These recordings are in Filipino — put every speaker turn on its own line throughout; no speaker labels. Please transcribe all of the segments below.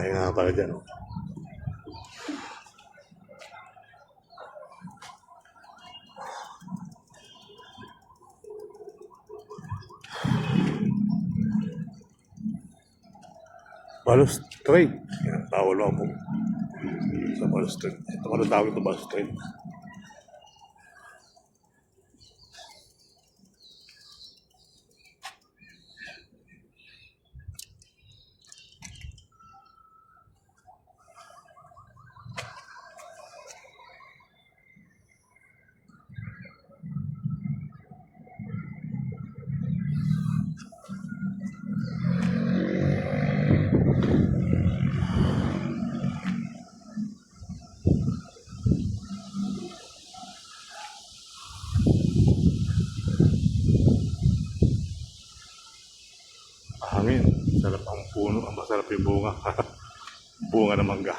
bahay nga pala dyan. Oh. Balustrade. Yan, bawal ako sa balustrade. Ito ano tawag ito, balustrade. Hangin, sarap ang puno, ang masarap yung bunga. Bunga ng mangga.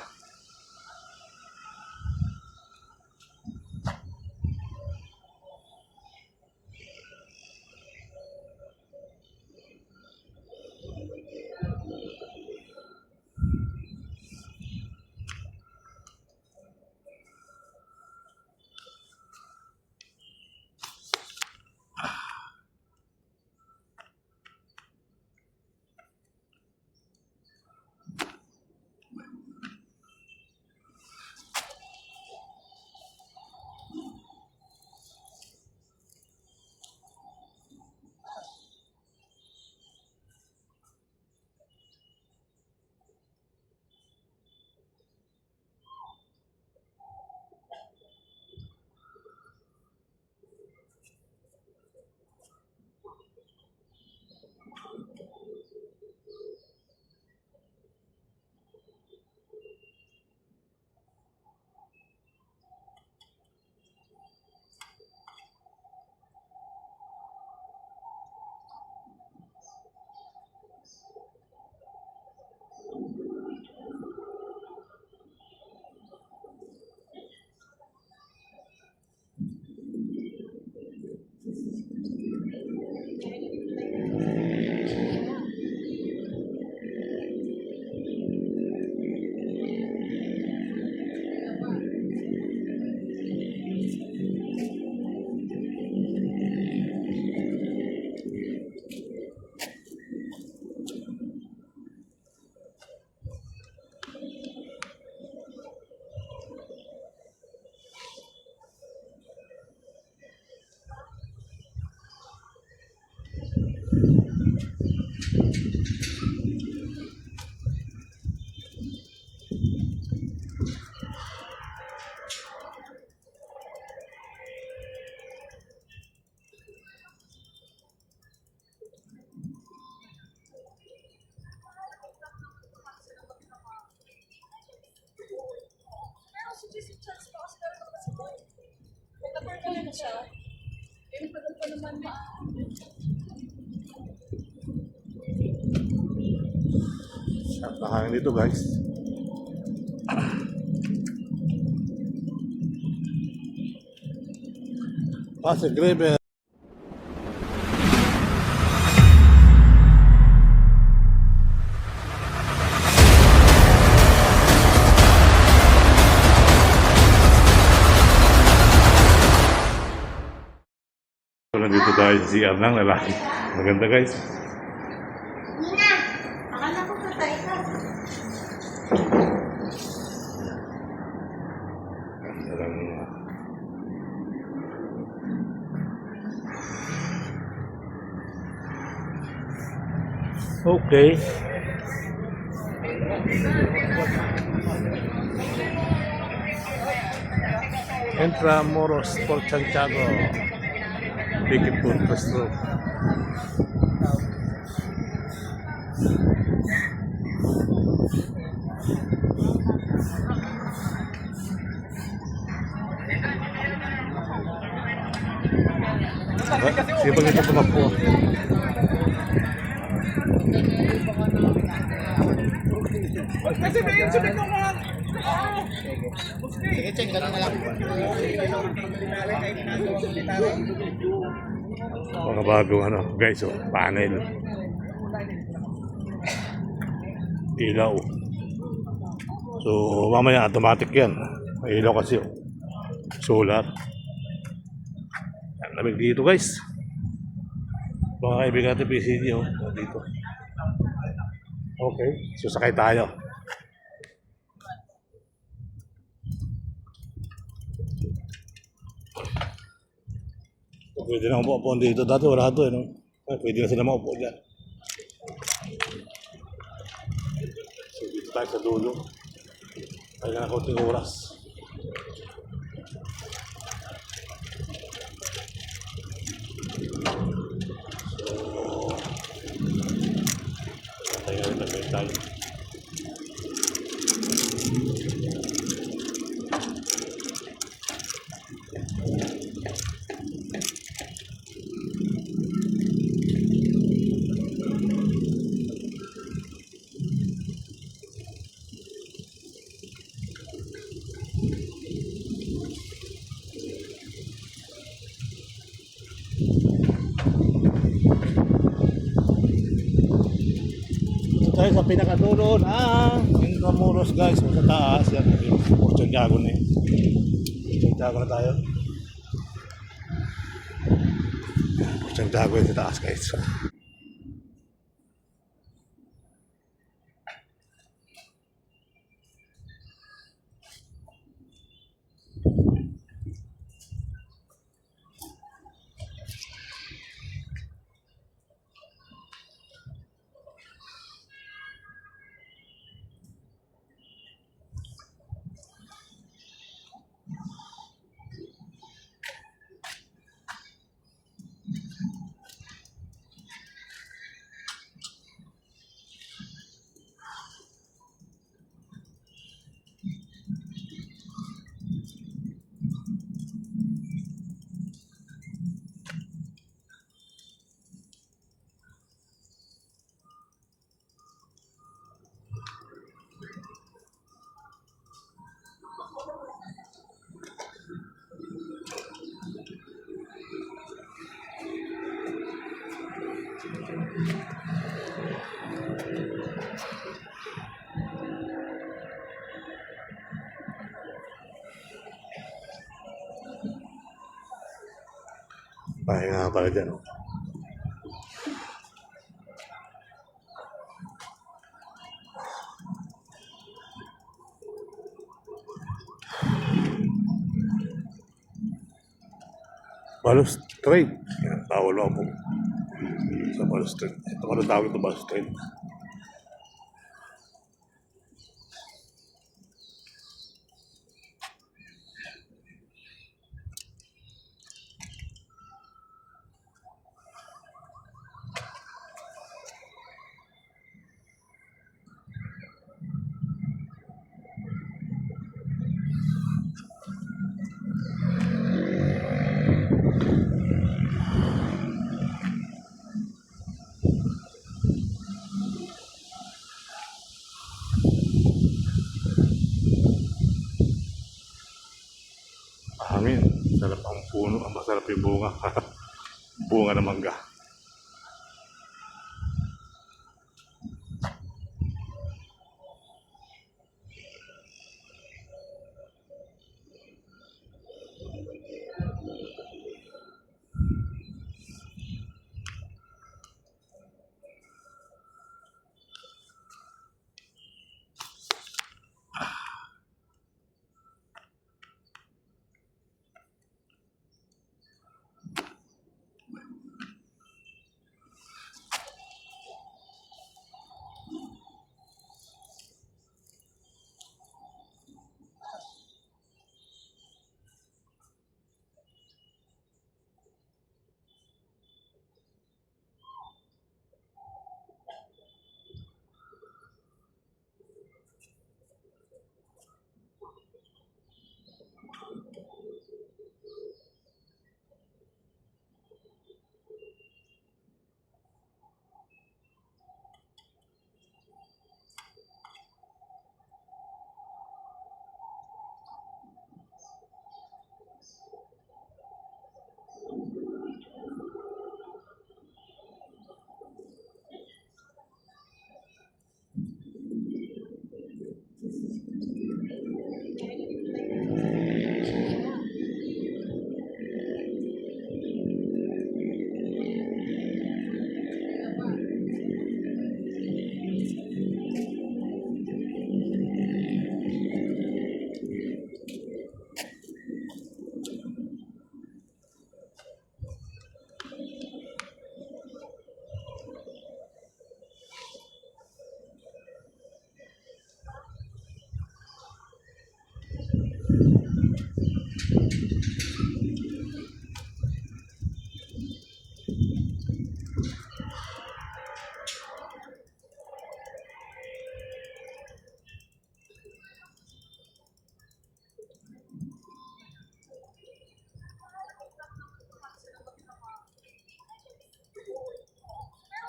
Sarap na hangin dito, guys. Pasig River. Nandito tayo sa CR ng lalaki. Maganda, guys.
Nina, akala ko patay ka.
Ganda lang. Okay. Intramuros por Santiago. Ticket po Castro. Sige pag ito tumakbo.
Kasi may insulin ko mga...
Sige, Cheng, gano'n na lang.
Mga bagong ano, guys, oh, panel. Ilaw. So, mamaya automatic yan. May ilaw kasi oh. Solar. Ang lamig dito guys. Mga kaibigan natin PCG oh. Dito. Okay. So, sakay tayo. So, pwede na upo dito. Dati wala ito eh. No? Pwede na sila maupo dyan. So, dito tayo sa dulo. Kaya na konting oras. Kaya na rin tayo. Ito tayo sa pinakadulo ng Intramuros guys. O sa taas. Yan. Yung Santiago na eh. Santiago na tayo. Santiago yung sa taas guys. Pahinga pala dyan. Oh. Balos Street. Yan, bawal ako sa Balos Street. Ito ano tawag ito Balos Street. Hangin. Sarap ang puno. Ang masarap yung bunga. Bunga ng mangga.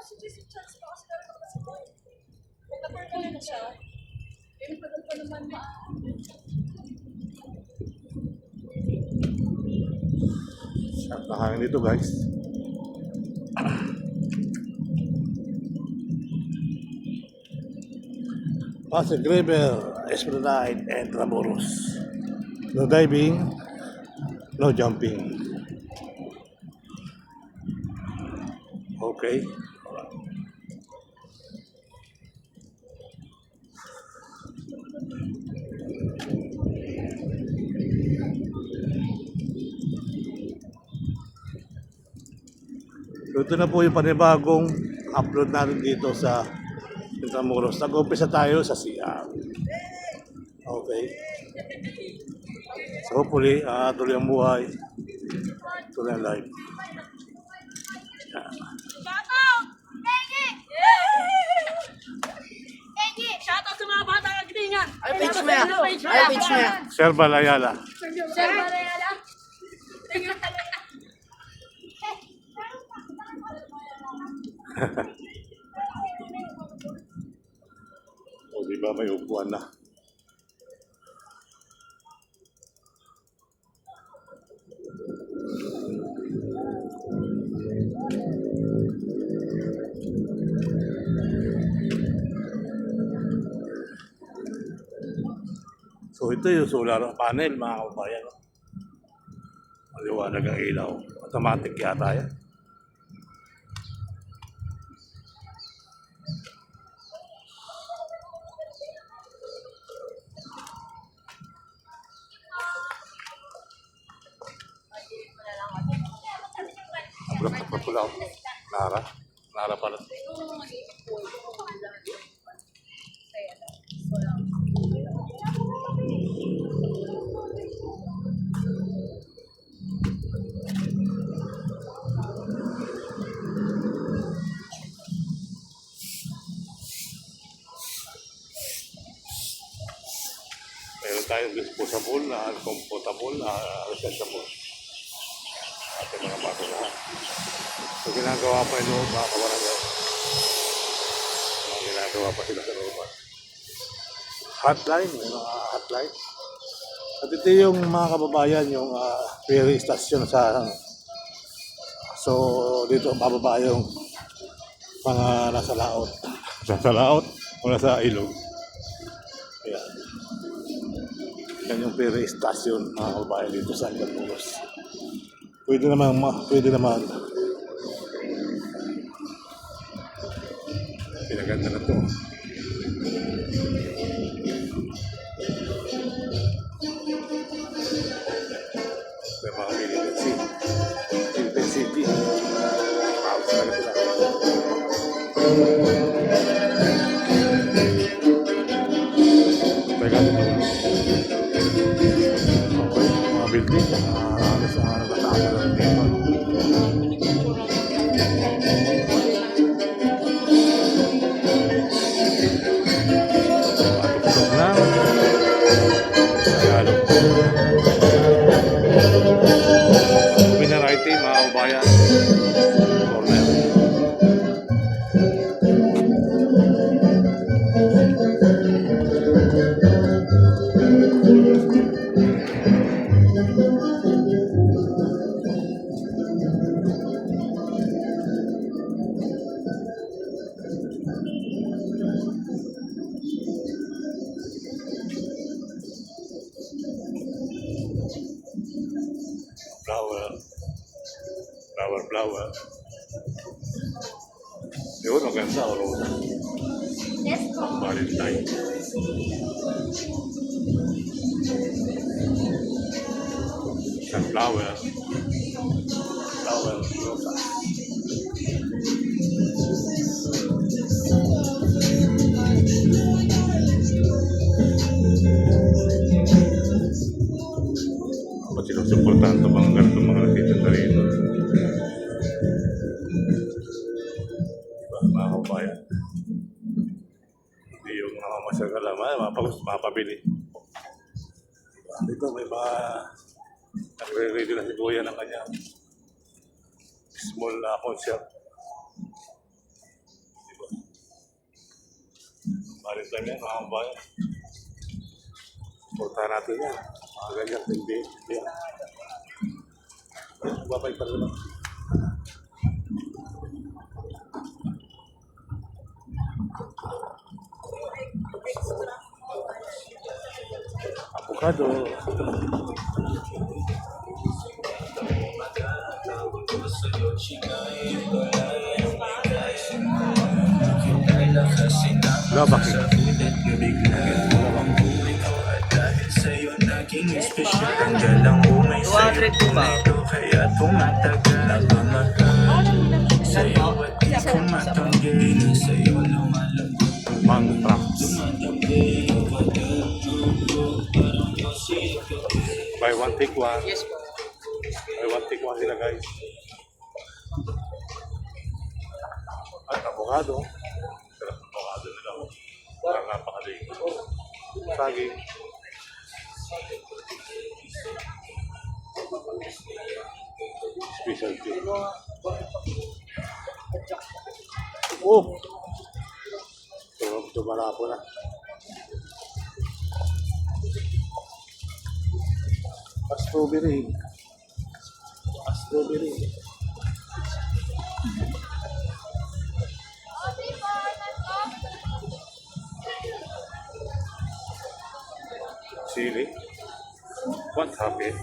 si Jesse Chance pa kasi darating na si Boy. Kung na-purple na siya, yun pa doon pa naman na.
Sarap na hangin dito guys. Pasig River, Esplanade, and Tramuros. No diving, no jumping. Okay. So ito na po yung panibagong upload natin dito sa Intramuros. Nag-umpisa tayo sa CR. Okay. So hopefully, tuloy ang buhay. Tuloy ang life.
Shoutout! Shoutout sa mga bata ng Gitingan!
Ay, page mo yan. Ay, page mo yan.
Sir Balayala.
Sir Barayala!
O di ba may upuan na. So ito yung solar panel mga kabayan. Maliwanag ang ilaw. Automatic yata yan. Abrak na papulaw. Nara. Nara pala. Meron tayong disposable na comfortable na recessable. Ating mga basurahan. So ginagawa pa yung loob mga kabarangay. Ginagawa pa sila sa loob. Hotline, may mga hotline. At ito yung mga kababayan, yung ferry station sa so dito bababa yung mga nasa laot. Nasa laot o nasa ilog. Ayan. Yan yung ferry station mga kababayan dito sa Intramuros. Pwede naman, pinaganda na to. May mga Philippine City. Wow, talaga sila. Teka, dito. Okay, mga building. Alas na nagkatawa lang dito. Matutulog lang. Tagalog. Minarite, mga kabayan. Corner. Flower. Yun, ang ganda, rosa.
Yes po.
Valentine. Sunflower. Flower, rosa. Ba't sinusuportahan ito mga ganitong mga nagtitinda rito? Diba, mga kabayan? Hindi yung mga masagalaman, mapabili. Diba? Dito may mga nagre-ready na si Kuya ng kanya small concert. Alis lang yan, mga kabayan. Punta natin yan. Mga ganyan, hindi. Hindi. Babay pa rin. Avocado. Wala, bakit?
Sa'yo naging espesyal ang dalang umay sa'yo ito kaya tumatagal sa'yo at di ko matanggi na sa'yo lumalambot
Mango Trumps. Buy one, take one.
Yes po.
Buy one, take one sila guys. At avocado. Sarap ng avocado nila. Parang napakalig. Saging. Specialty. Oh! Tumala po na. Strawberry. Strawberry. Chili. What's happening?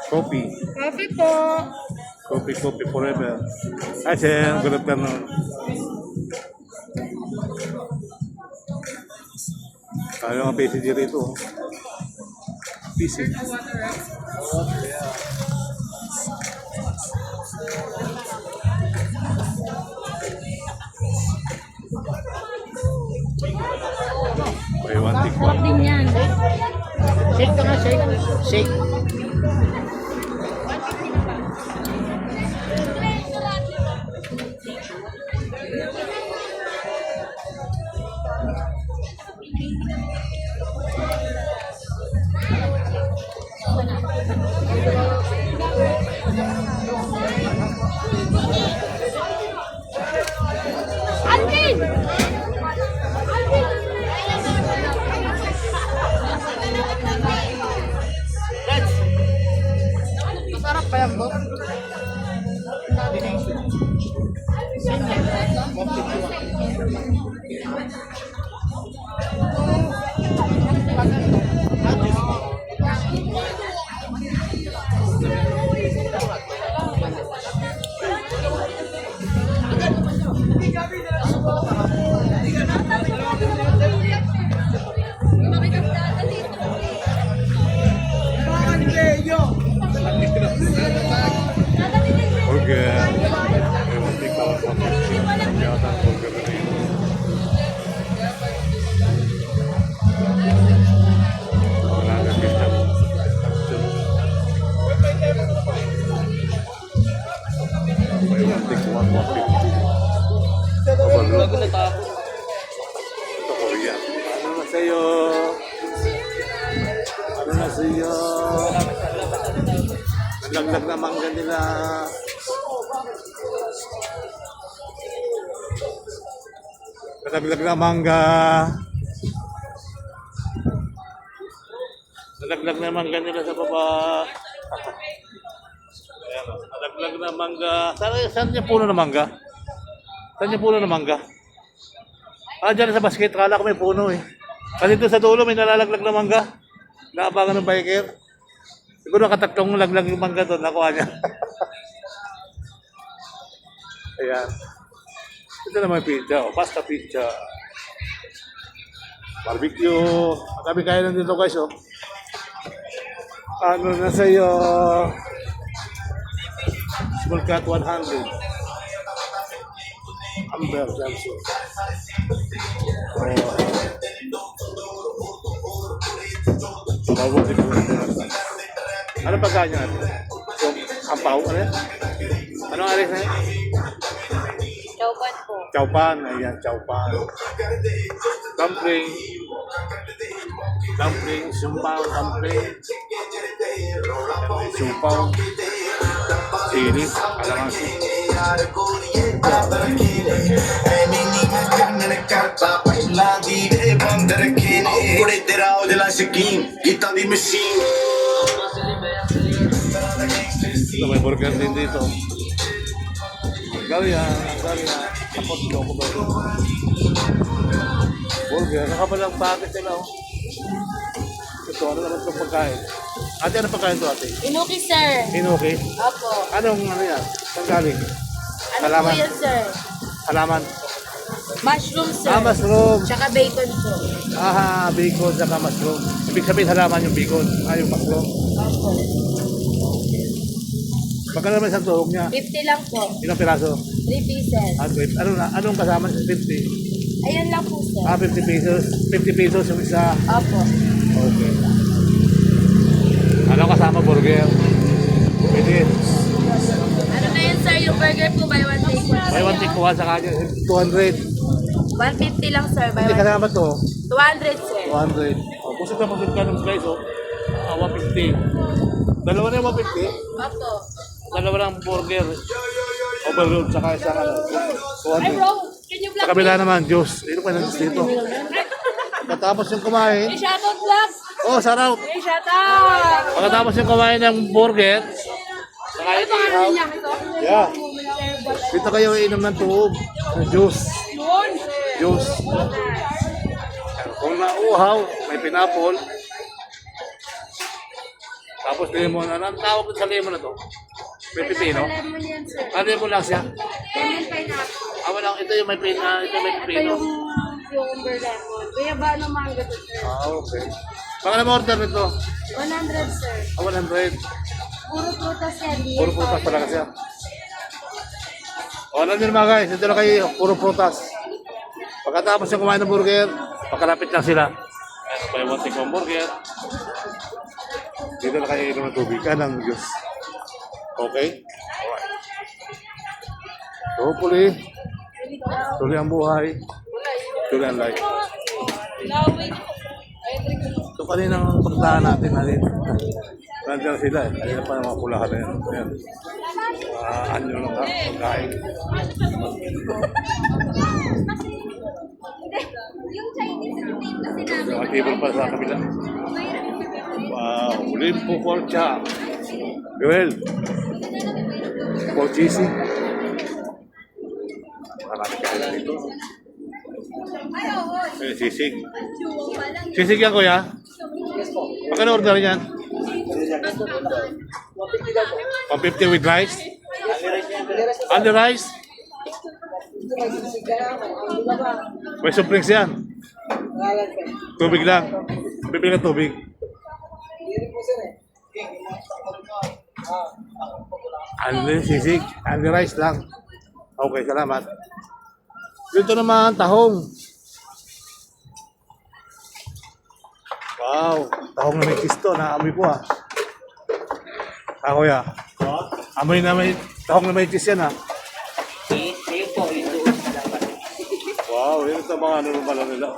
Coffee.
Coffee po.
Coffee forever. Hi, Chen. Good afternoon. Tayo ang PCG rito. PCG. May one tick one.
Din yan. Shake ka nga, shake. Shake. Alvin! Masarap pa yan, Bob.
Burger. May one tick one. Kami ata ang burger na yun. Wala na ketchup. May one tick one, 150. Overload. Ito Korean. Ano na sa'yo? Ano na sa'yo? Laglag na mangga nila. Nalaglag na mangga. Nalaglag na mangga nila sa baba. Ayan, nalaglag na mangga. Saan yung puno ng mangga? Saan yung puno ng mangga? Ah, dyan sa basket. Kala ko may puno eh. Kasi doon sa dulo may nalalaglag na mangga. Naabangan ng biker. Siguro nakatatlong laglag yung mangga doon. Nakuha niya. Ayan. Ito naman pizza. O, pasta pizza. Barbecue. Kami kaya lang dito guys. Oh. Ano na sa'yo? Small cut 100. Amber Johnson. Oh. Bawang din ko. Ano pagkain niya? Yung ampaw? Ano yan? Anong alis na yan?
Chowpan po.
Chowpan. Ayan, chowpan. dumpling, sumpaw, dumpling, sumpaw, sili, kalamansi. Ito, may burger din dito. Galia, tapos loko ba ito? Burger, nakapalang bakit sila oh. Ito, ano naman itong pagkain? Ate, ano pagkain ito ate?
Inuki, sir.
Inuki?
Opo.
Anong ano yan? Saan galing?
Ano
Halaman.
po yan, sir?
Halaman.
Mushroom, sir.
Mushroom.
Tsaka bacon po.
Bacon saka mushroom. Ibig sabihin halaman yung bacon. Yung mushroom.
Opo.
Magkano naman isang tuhog niya?
50 lang po.
Ilang piraso?
3 pieces.
Anong kasama sa 50?
Ayun lang po, sir.
50 pesos. 50 pesos yung isa.
Opo.
Okay. Ano kasama burger? Pwede.
Ano na yun, sir? Yung burger po, buy one take one.
May 1 take 1 sa kanya. 200.
150 lang, sir. Buy
Hindi
one.
kasama to.
200, sir.
200. Busog na busog ka ng price oh. 150. Dalawa na yung 150.
Opo.
Dalawa ng burger. Overload saka isang ano. 200.
Can you
Sa kabila naman, juice. Ito pa ng dito. Pagkatapos yung kumain.
shoutout vlog?
Oh, sarap.
Shoutout!
Pagkatapos yung kumain ng burger. Saka
Ano
ihaw.
pangalan niya ito?
Yeah. Dito kayo inom ng tubig. Ng juice.
Yun.
Juice. Kung nauhaw, may pinapol. Tapos lemon. Ano ang tawag sa lemon na to? May pipino?
Lemon yan, sir.
Lemon lang siya.
Lemon pineapple.
Walang, ito yung may pina, ito may
Ito
pipino.
yung cucumber lemon. Kuya ba ano mango to, sir?
Okay. Baka na order nito.
100, sir.
100.
Puro prutas yan.
Puro prutas pala kasi. O, alam niyo mga guys, ito na kayo, puro prutas. Pagkatapos yung kumain ng burger, pagkalapit lang sila. Ayan, pa yung one take burger. Dito na kayo inom ng tubig ka ng Diyos. Okay? Alright. So, hopefully, tuloy ang buhay. Tuloy ang life. So, kaninang pagdaan natin, nandiyan sila eh. Kanina pa yung mga kulahan na yan. Ayan. Anyo lang ka, pagkain.
Yung Chinese name kasi namin.
Mga table pa sa kabila. Wow, limpo pork chop. Grill. Pork cheesy. Marami kain dito. Ay, sisig. Sisig yan, kuya? Magkano order yan? 150 with rice? Only rice? May soft drinks yan. Tubig lang. Bibili ng tubig. Only sisig. Only rice lang. Okay, salamat. Dito naman, tahong. Wow, tahong na may kisto. Naamoy ko ah. Kuya. Amoy na may tahong na may kiss yan ah. Wow, yun ito mga ano pala nila.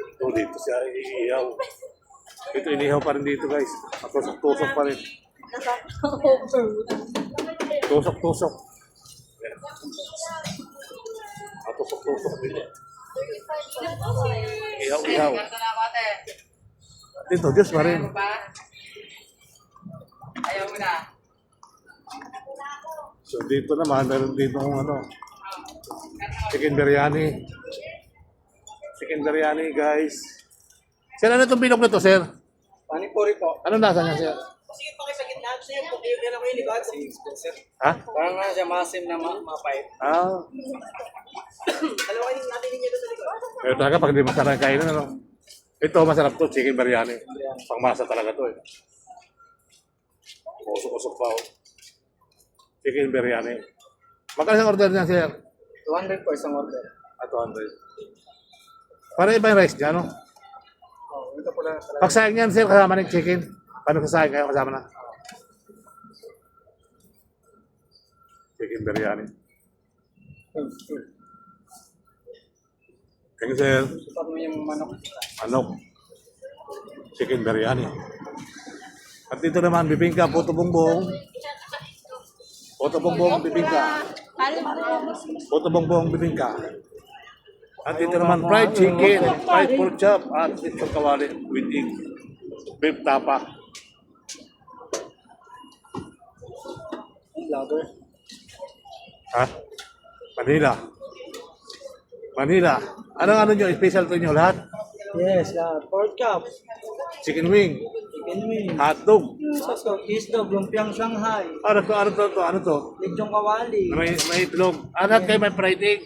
Ito dito siya iihaw. Ito inihaw pa rin dito guys. Tusok pa rin. Tusok. Tusok dito. Ihaw. Dito, Diyos pa rin.
Ayaw mo na.
So dito naman, meron dito kung ano. Chicken biryani. Chicken biryani guys. Sir, ano itong bilog na to, sir?
Panipuri po.
Anong lasa niya, sir?
Sige pa kayo sa gitna. Gusto niyo po kayo yan ako yung libag. Sige, sir.
Ha?
Parang nga siya masim na mapait. Dalawa kayo natin ninyo doon sa likod.
Pero talaga, pag hindi masarap kainin, ano? Ito, masarap to, chicken biryani. Pangmasa talaga to eh. Usok-usok pa oh. Chicken biryani. Magkano isang order niya, sir?
200 po isang order.
200. Para iba yung rice niya, no?
Oh, ito po lang talaga.
Pagsayang niyan, sir, kasama ng chicken. Paano sasayang kayo kasama na? Chicken biryani. Thank you, sir.
Ipag mo yung manok.
Manok. Chicken biryani. At dito naman, bibingka, puto bongbong. Puto bongbong, bibingka. Puto bongbong, bibingka. At dito naman, fried chicken, fried pork chop, at ito kawali with egg. Beef tapa.
Vlogger.
Ha? Manila. Manila. Anong nyo? Special to nyo lahat?
Yes, pork chop,
Chicken wing,
chicken wing,
hotdog.
saso, isdog, lumpiang Shanghai,
Ano to?
lechong kawali,
May itlog. Anat kayo may fried egg.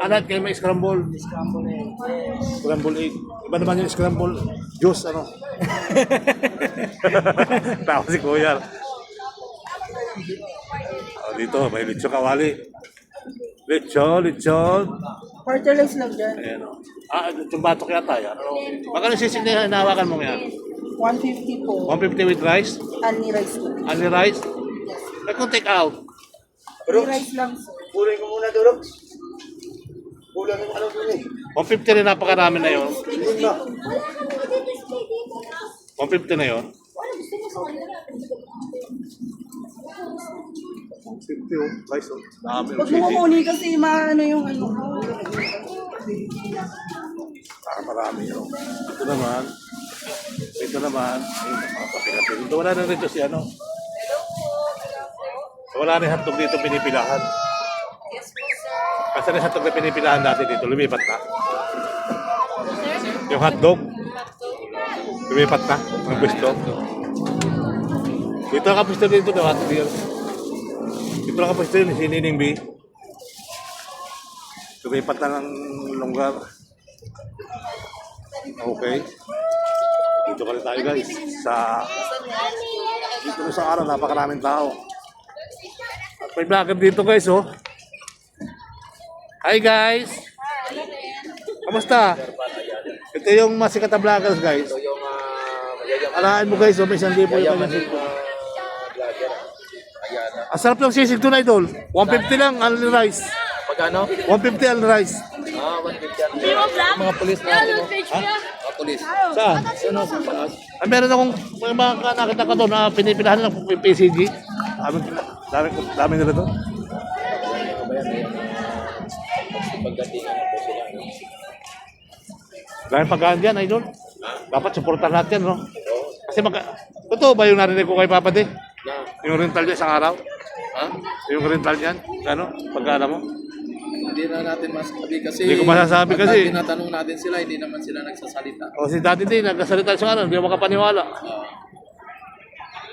Anat kayo may scramble.
scrambled egg. Yes.
Scramble egg. Iba naman yung scramble juice, ano? Tawa si Kuya. Dito, may lechon kawali. Lechon.
Porterless lang dyan.
Ayan o. Lechon batok yata yan. Magkano sisig na hinahawakan mo yan?
150 po.
150 with rice?
Only rice po.
Only rice? Ay kung take out.
Only rice lang, sir.
Kulay ko muna, Durok. Kulay ng ano dun eh.
150 rin napakarami na yun. 150 na yun. 150 oh. Rice oh. Dami oh.
Huwag mo kumuni kasi maano yung ano ko.
Marami yun. Ito naman. Ito wala na rito si ano. Wala na yung hotdog dito pinipilahan. Kasi na yung hotdog na pinipilahan natin dito, lumipat na. Yung hotdog, lumipat na. Ang gusto. Dito ang kapisto dito daw hotdog yun. Dito ang kapisto yun, si Nining B. Lumipat na ng lunggar. Okay. Dito ka rin tayo guys. Dito na sa araw, napakaraming tao. At may vlogger dito guys oh. Hi guys! Kamusta? Ito yung masikat na vloggers guys. Alain mo guys oh, may 1,000 yung kanyang cellphone. Ang sarap ng sisig to na idol. 150 lang, only rice.
Pagkano?
150 only rice.
150.
Hindi mo vlog?
Mga pulis na
Ano, page mo yan?
Mga pulis.
Saan?
Sino sa taas?
Meron akong may mga nakita ko doon na pinipilahan ng PCG. Dami nila doon.
Pagdatingan po sila.
Dahil pagkaan dyan, idol. Dapat supportan natin, no? Kasi totoo ba yung narinig ko kay Papa De? Yung rental niya isang araw?
Ha?
Yung rental niyan? Ano? Pagkala mo?
Hindi na natin masasabi kasi
Hindi ko masasabi
pag
kasi.
tinatanong natin sila, hindi naman sila nagsasalita.
O si Daddy D, nagkasalita isang araw, hindi ako makapaniwala.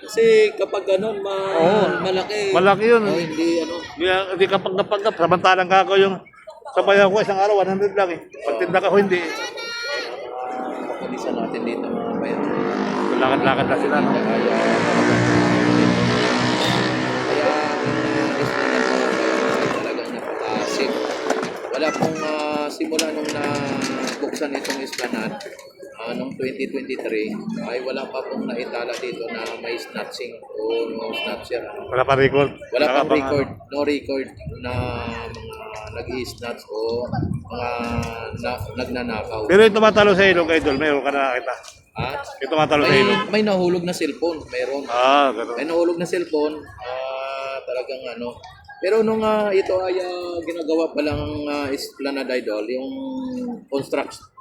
Kasi kapag ganun,
Oo.
malaki.
Malaki yun.
Hindi, ano.
Hindi ka panggap-panggap. Samantalang ka ako yung sabayan ko isang araw, 100 lang eh. Pagtinda ka ko, hindi.
Pakulisan natin dito mga bayan.
Lakad-lakad na sila, no?
Kaya, talagang napaka-safe. Wala pong simula nung nabuksan itong Esplanade, noong 2023, ay wala pa pong naitala dito na may snatching o no snatcher.
Wala pa record.
Wala pang
pang
record, no record na mga nag-i-snatch o mga nagnanakaw.
Pero yung tumatalo sa ilog, idol, mayroon ka na nakita.
Ha?
Yung tumatalo sa ilog.
May nahulog na cellphone, mayroon.
Gano'n.
May nahulog na cellphone, talagang ano. Pero nung ito ay ginagawa pa lang Esplanade Idol, yung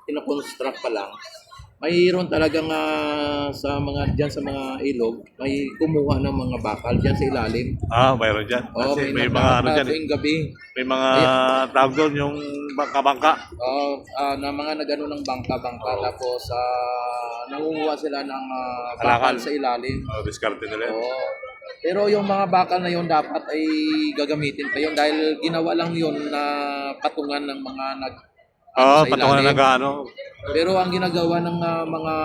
kinoconstruct pa lang, mayroon talagang sa mga diyan sa mga ilog, may kumuha ng mga bakal diyan sa ilalim.
Mayroon dyan.
Oh,
Kasi may mga ano dyan eh.
tuwing gabi.
May mga tawag doon, yung bangka-bangka.
Na mga nagano ng bangka-bangka tapos nangunguha sila ng
Kalakal.
bakal sa ilalim.
Diskarte nila yun.
Oo. Pero yung mga bakal na yun dapat ay gagamitin pa yun dahil ginawa lang yun na patungan ng mga sa
patungan na
ilalim.
nag-ano.
Pero ang ginagawa ng mga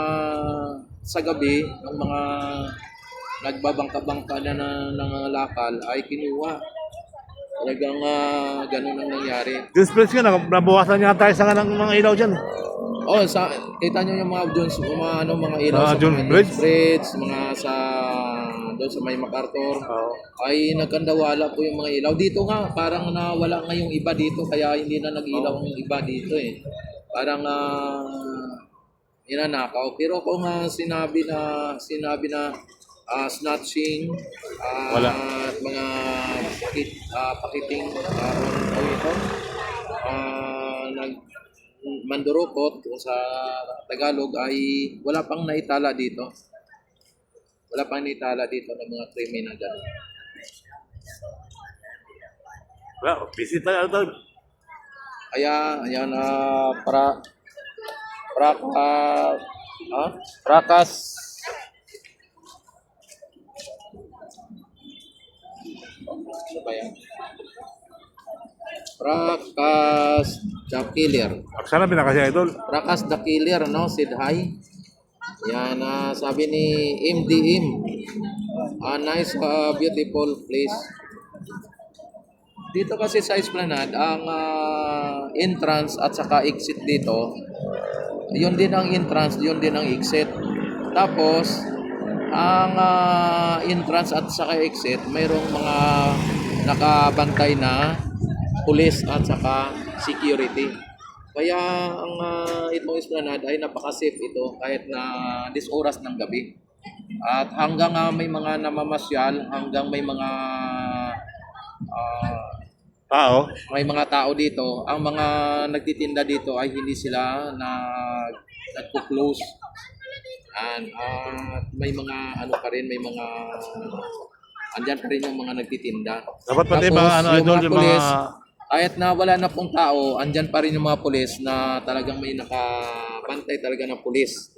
sa gabi, ng mga nagbabangka-bangka na ng mga lakal ay kinuha. Talagang ganun ang nangyari.
This place ka, nabawasan niya tayo sa ng mga ilaw dyan.
Oh, kita niyo yung mga Jones, mga ilaw sa
Jones
mga
Bridge?
Bridge, mga sa doon sa may MacArthur. Ay nagkandawala po yung mga ilaw. Dito nga, parang nawala nga yung iba dito, kaya hindi na nag-ilaw yung iba dito eh. parang ninanakaw. Pero kung sinabi na snatching
Wala.
at mga pakiting o ito, mandurukot kung sa Tagalog ay wala pang naitala dito. Wala pang naitala dito ng mga krimen na gano'n.
Wala, busy tayo.
Kaya, ayan, prakas. Ano ba yan? Prakas the Killer.
Sana pinakasya idol.
Prakas the Killer, no? Sid High. Yan, sabi ni MDM. A nice, beautiful place. Dito kasi sa Esplanade, ang entrance at saka exit dito, yun din ang entrance, yun din ang exit. Tapos, ang entrance at saka exit, mayroong mga nakabantay na police at saka security. Kaya ang itong Esplanade ay napaka-safe ito kahit na this oras ng gabi. At hanggang may mga namamasyal, hanggang may mga tao dito, ang mga nagtitinda dito ay hindi sila nagpo-close. At may mga ano pa rin, may mga andyan pa rin yung mga nagtitinda.
Dapat pati
Tapos,
mga ano idol, yung mga...
pulis, kahit na wala na pong tao, andyan pa rin yung mga pulis na talagang may nakabantay talaga ng pulis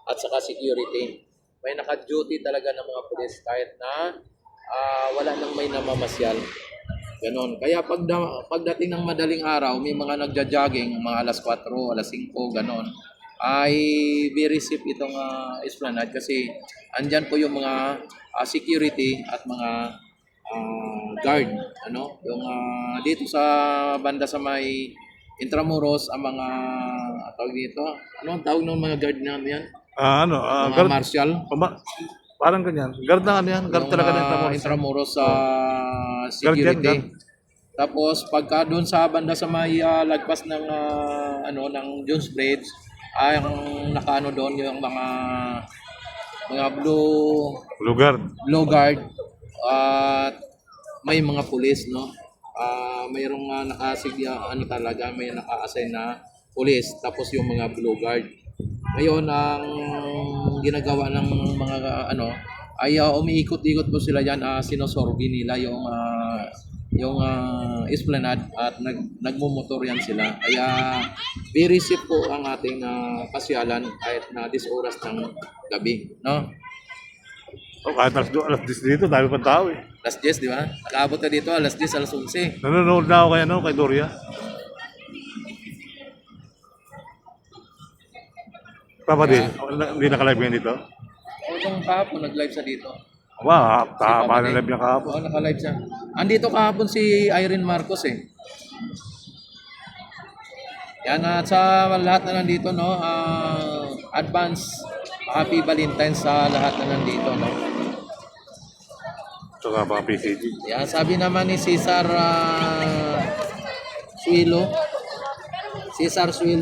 at saka security. May naka-duty talaga ng mga pulis kahit na wala nang may namamasyal. Ganon. Kaya pagdating ng madaling araw, may mga nagja-jogging, mga alas 4, alas 5, ganon. Ay very safe itong Esplanade kasi andyan po yung mga security at mga guard, ano? Yung dito sa banda sa may Intramuros, ang mga tawag dito. Ano ang tawag ng mga guard namin yan? Mga
guard,
martial.
parang ganyan. Guard na ano yan. Guard
Yung
talaga na
Intramuros sa
Guard yan,
security.
guard.
Tapos pagka doon sa banda sa may lagpas ng ng Jones Bridge, ay ang nakaano doon yung mga blue guard at may mga pulis, no. Mayroong talaga may naka-assign na pulis, tapos yung mga blue guard. Ngayon ang ginagawa ng mga ay umiikot-ikot po sila diyan, sinosorbi nila yung Esplanade at nagmumotor yan sila. Kaya very safe po ang ating pasyalan kahit na this oras ng gabi, no?
Kahit alas 10 dito, dami pang tao eh.
Alas 10, di ba? Nakaabot na dito alas 10, alas 11.
Nanonood na ako kay Doria. Papa din, hindi naka-live ngayon dito?
Nung kahapon, nag-live siya dito.
Wow, tama na live niya kahapon.
Oo, naka-live siya. Andito kahapon si Irene Marcos eh. Yan, at sa lahat na nandito, no, advance happy Valentine's sa lahat na nandito, no.
Ito nga mga PCG.
Yan, sabi naman ni Cesar Suilo,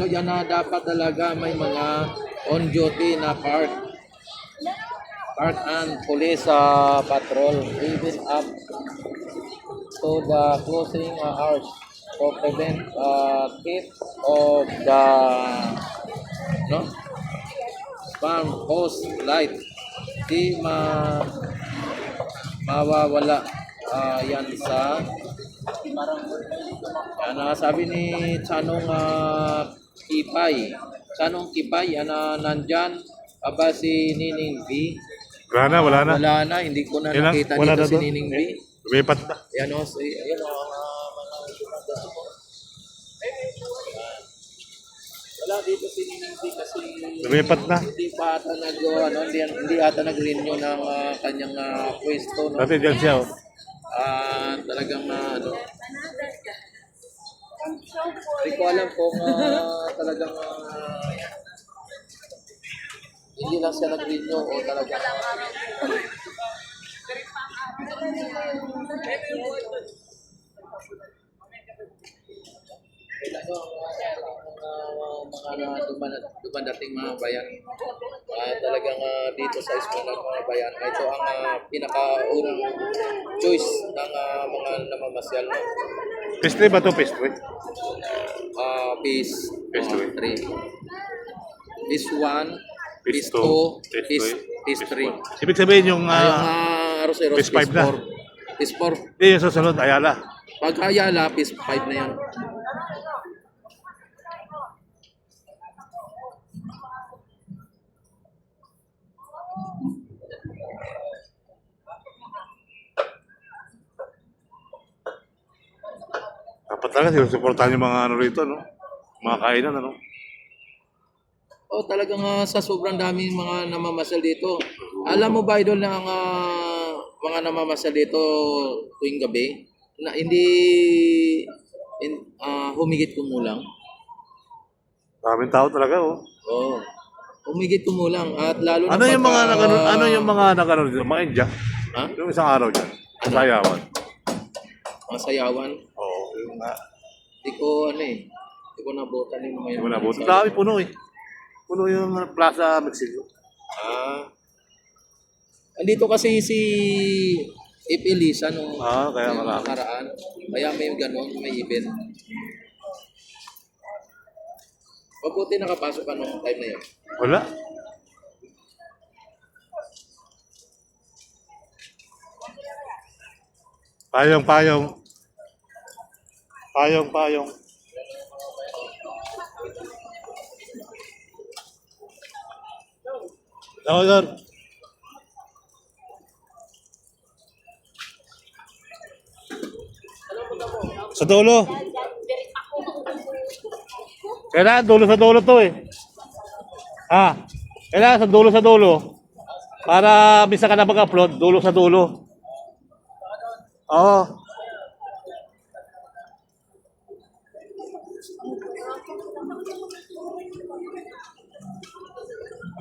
yan na dapat talaga may mga on-duty na park and police patrol even up to the closing hours to prevent theft of the farm post light. Di mawawala yan sa sabi ni Chanong Kipay, nandyan aba si Nining V.
Wala na.
Wala na, hindi ko na
Yan na,
nakita
wala
dito
na
si
doon.
Nining V.
Lumipat na.
Yan o, wala dito si Nining V kasi
Lumipat na.
hindi pa ata hindi ata nag-renew ng kanyang pwesto, no?
Dati dyan siya.
Talagang hindi ko alam kung talagang hindi lang siya nag-renew o talagang mga dumadating mga bayan. Talagang dito sa Esplanade mga bayan, ito ang pinakaunang choice ng mga namamasyal. No?
Pastry ba to pastry?
Piece
Piece
3. Piece 1,
Piece
Piece 2,
two,
Piece 3.
Ibig sabihin yung
Yung Arroceros,
Piece 5 na.
4. Piece 4.
hindi yung susunod, Ayala.
Pag Ayala, Piece 5 na yan.
Dapat talaga sinusuportahan yung mga ano rito, no? Mga kainan, ano?
Talagang sa sobrang daming mga namamasyal dito. Alam mo ba, idol, na ang mga namamasyal dito tuwing gabi, na hindi humigit kumulang.
Maraming tao talaga, oh.
Oo. Humigit kumulang. At lalo na
Ano yung mga
pagka-
nagano, ano yung mga nagano dito? Mga India?
Ha?
Yung isang araw dyan. Sa Sayawan.
Mga sayawan.
Oo, yung nga.
Hindi ko hindi ko nabutan yung mga
Wala po. Dami puno eh. Puno yung Plaza Mexico.
Andito kasi si If Elisa nung
Kaya
yung
marami.
nakaraan. Kaya may ganun, may event. Mabuti nakapasok ka nung time na yun.
Wala. Payong. Payong. Ako doon. Sa dulo. Kailangan dulo sa dulo to eh. Kailangan sa dulo. Para misa ka na mag-upload, dulo sa dulo. Oo.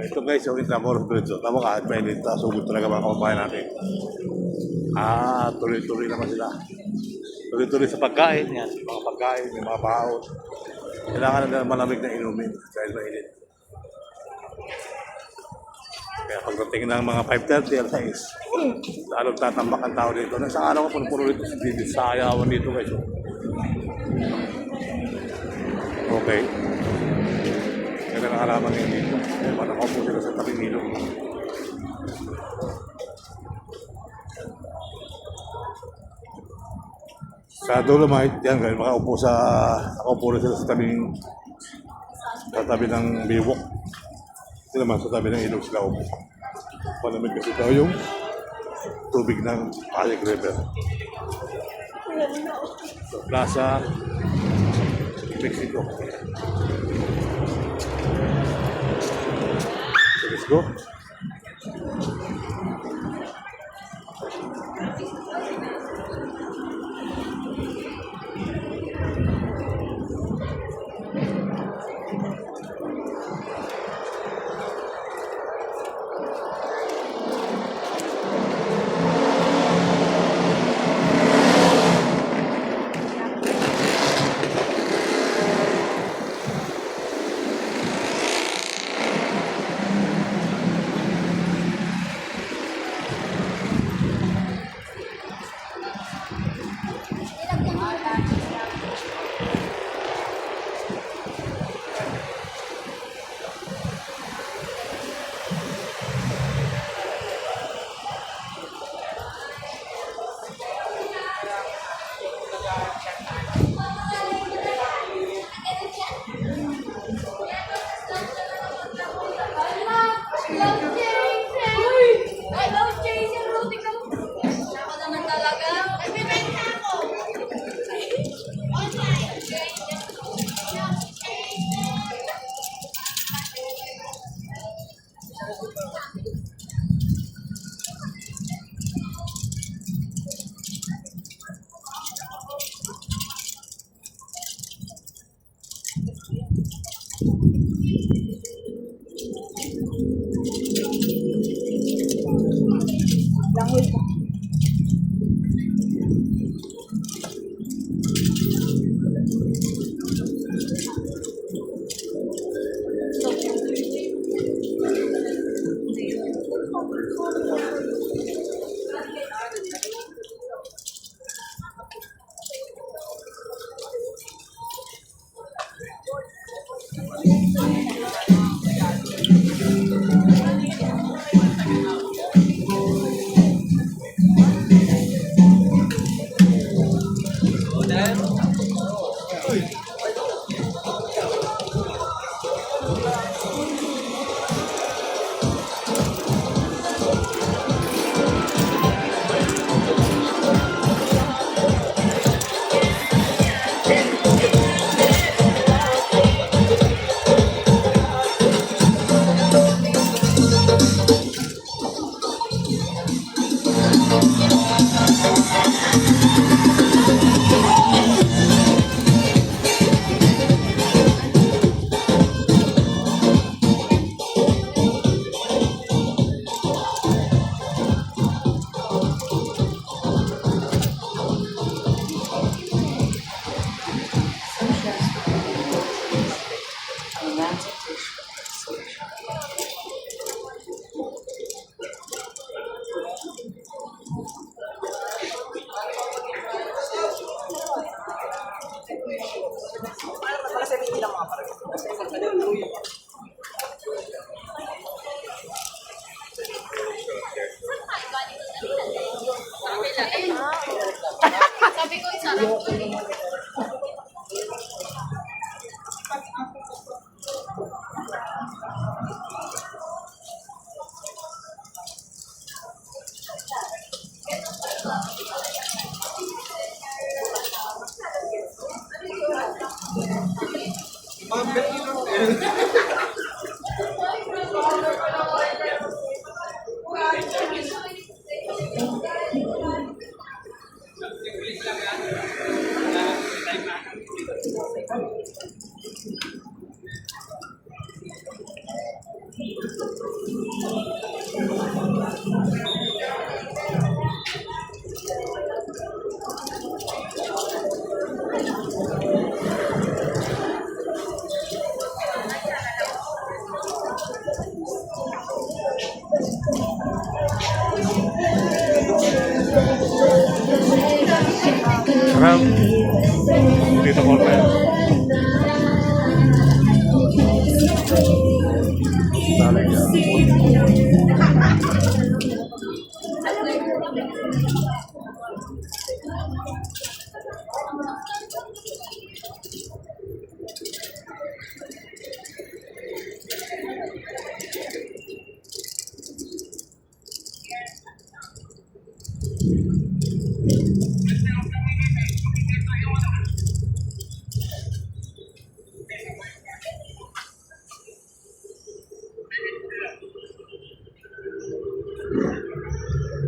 Ito guys, yung Intramuros Bridge. Tama ka, may linta. Sugod talaga mga kababayan natin. Tuloy-tuloy naman sila. Tuloy-tuloy sa pagkain. Yan, mga pagkain, may mga baon. Kailangan na malamig na inumin dahil mainit. Kaya pagdating ng mga 5:30 alas 6, lalong tatambak ang tao dito. Isang araw ko puno dito sa Sayawan dito guys. Okay. Kaya ang halaman ngayon dito. Kaya nakaupo sila sa tabing ilog. Sa Dolomite, yan guys, nakaupo rin sila sa tabi ng biwok. Sila naman sa tabi ng ilog sila upo. Palamig kasi daw yung tubig ng Pasig River. So, Plaza Mexico. So, let's go.
Sabi ko, sarap ko eh.
Sarap. Dito ko pa yan.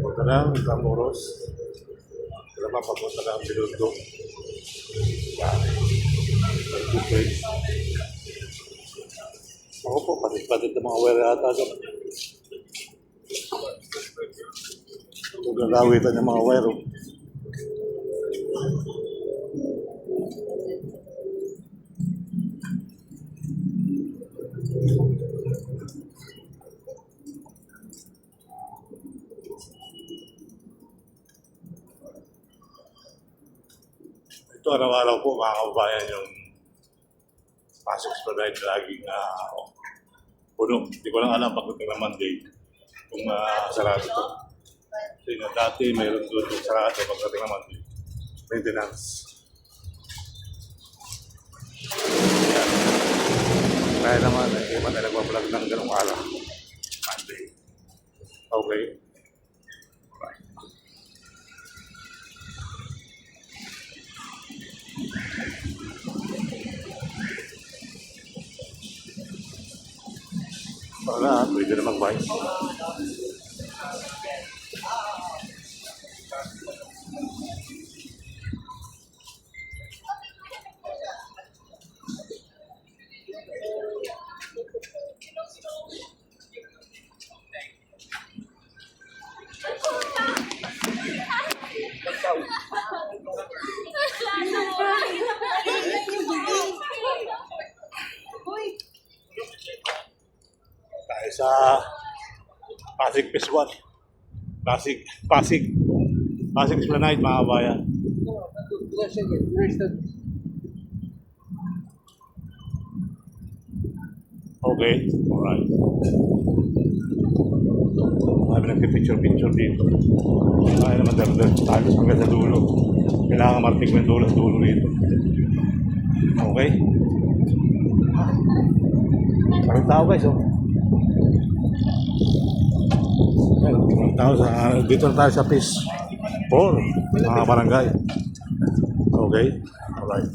Punta ng Camoros. Wala pa papunta ng Bilundo. Okay. Ako po, patit-patit ng mga wire ata doon. Kung gagawitan ng mga wire. Ito araw-araw po mga kababayan yung Pasok Expedite laging puno. Hindi ko lang alam pagdating ng Monday kung sarado ito. Kasi nga dati mayroon doon yung sarado pagdating ng Monday. Maintenance. Yan. Kaya naman, iba na nagbablog ng ganong araw. Monday. Okay. Wala, pwede na mag-buy. Tayo sa Pasig Phase 1. Pasig Esplanade, mga kabayan. Okay, alright. Marami nagpipicture-picture dito. Kaya naman dardar, talos hanggang sa dulo. Kailangan marting ko yung dulo dito. Okay? Maraming tao guys, oh. Maraming tao dito na tayo sa Phase 4, mga barangay. Okay? Alright.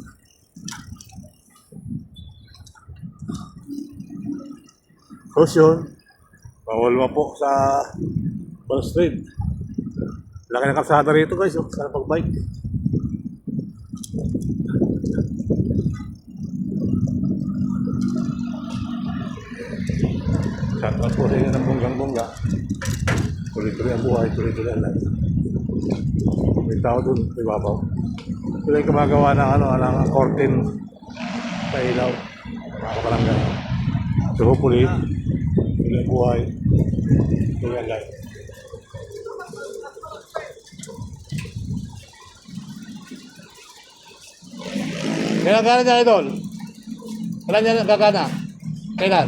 Caution, bawal po sa Ball Street. Laki ng kalsada rito guys, oh, sa pag-bike. Shoutout po sa inyo ng bonggang-bongga. Tuloy-tuloy ang buhay, tuloy-tuloy ang life. May tao doon, may babaw. Tuloy kumagawa ng ng curtain sa ilaw. Mga kabarangay. So hopefully, tuloy ang buhay, tuloy ang life. Kailan gana niya, idol? Kailan niya gagana? Kailan?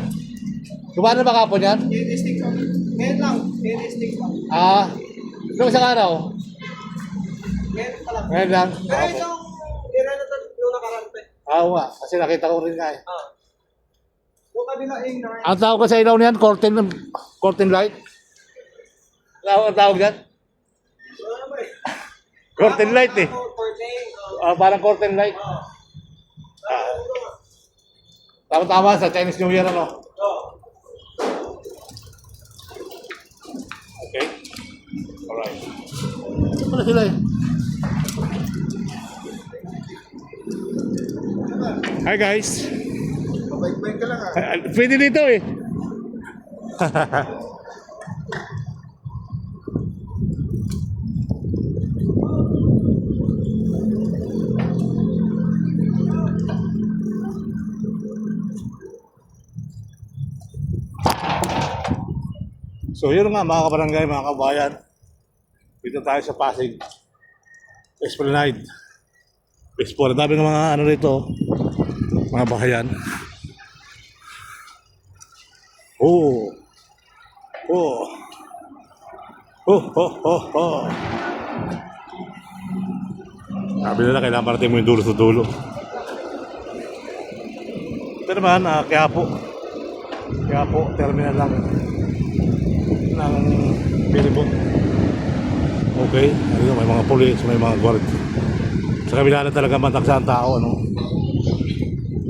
Gumana ba kapon yan?
Tinistik lang. Ngayon lang, tinistik lang.
Ah, Nung isang araw?
Ngayon pa lang.
Ngayon lang?
Pero
Okay.
isang irrelevant yung nakarante.
Oo nga, kasi nakita ko rin nga eh.
Yung kabila yung nakain.
Ang tawag ko sa ilaw niyan, curtain light. Ang tawag niyan?
Ano ba eh?
Curtain light eh. Parang curtain light. Tama-tama sa Chinese New Year ano. Okay. Alright. Ano sila eh? Hi guys.
Bike-bike ka lang
Pwede dito eh. So yun nga mga kabarangay, mga kabayan. Dito tayo sa Pasig. Esplanade. Explore. Dami ng mga ano rito. Mga bahayan. Oh. Oh. Oh, oh, oh, oh. Sabi nila kailangan parating mo yung dulo sa dulo. Ito naman, Quiapo. Quiapo, terminal lang ng Pilipot. Okay, ayun, may mga pulis, may mga guard. Sa kabila na talaga mantaksa ang tao, ano.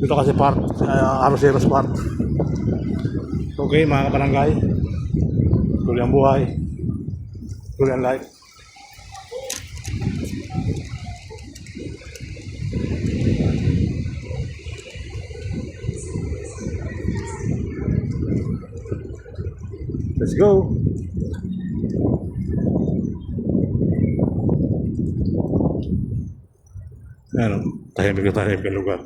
Dito kasi part, Arroceros part. Okay, mga kabarangay. Tuloy ang buhay. Tuloy ang life. Let's go. Ano, tahimik na lugar.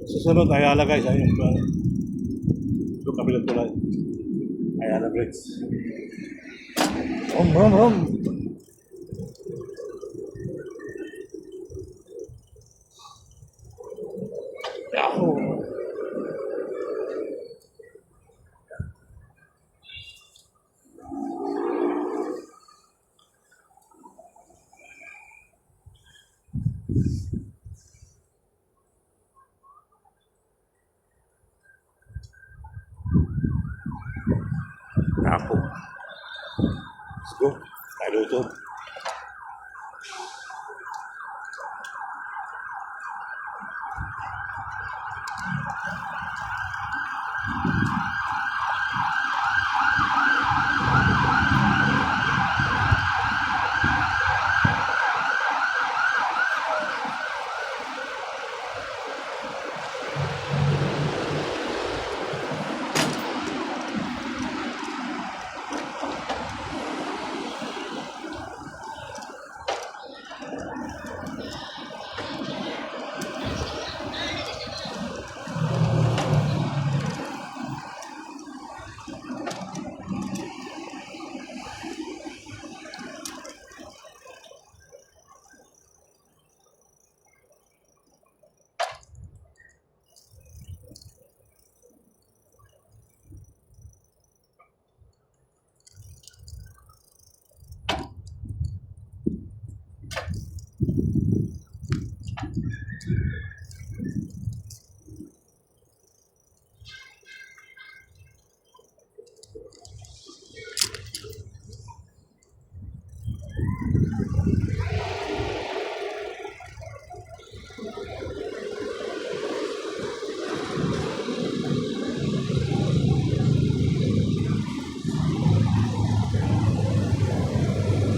Susunod, Ayala guys. Ayun. Ito kabilang tulad. Ayala Bridge. Om. Yahoo! Yahoo! Let's go. Tayo ito.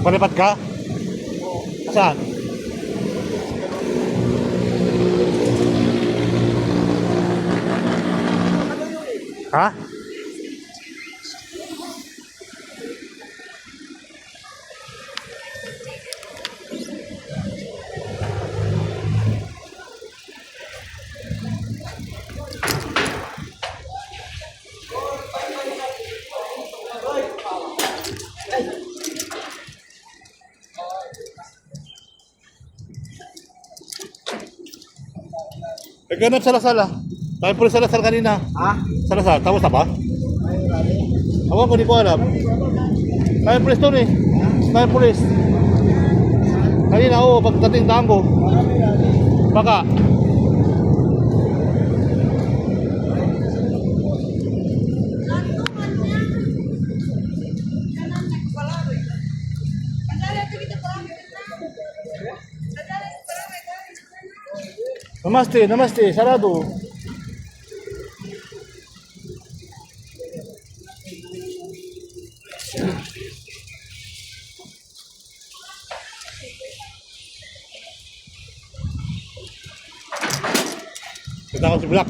Palipat ka? Saan? Ha? Nagganap sa Lasal ah. Tayo po sa Lasal kanina.
Ha?
Sa Lasal, tapos na ba? Ako hindi ko alam. Tayo pulis doon eh. Tayo pulis. Kanina oo, pagdating tango. Baka. Namaste, namaste, sarado. Kita ko si Black.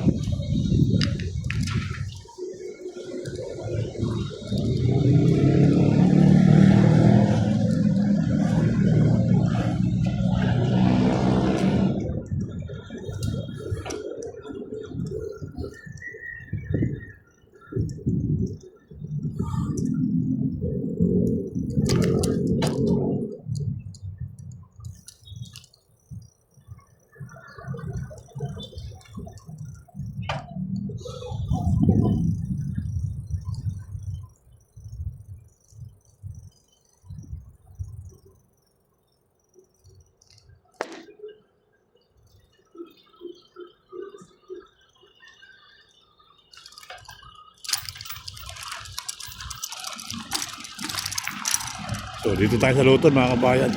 So dito tayo sa Luton mga kabayan.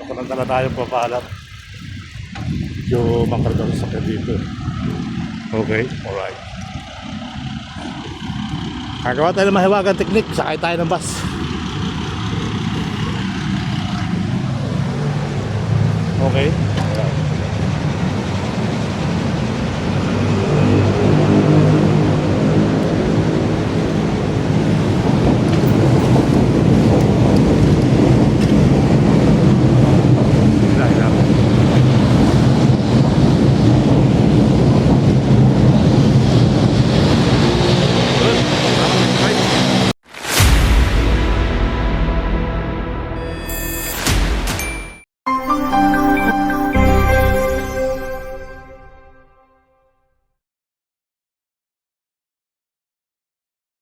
Papunta na tayo papaalam. Medyo makarga sa sakyan dito. Okay, alright. Kagawa tayo ng mahiwagang teknik, sakay tayo ng bus. Okay.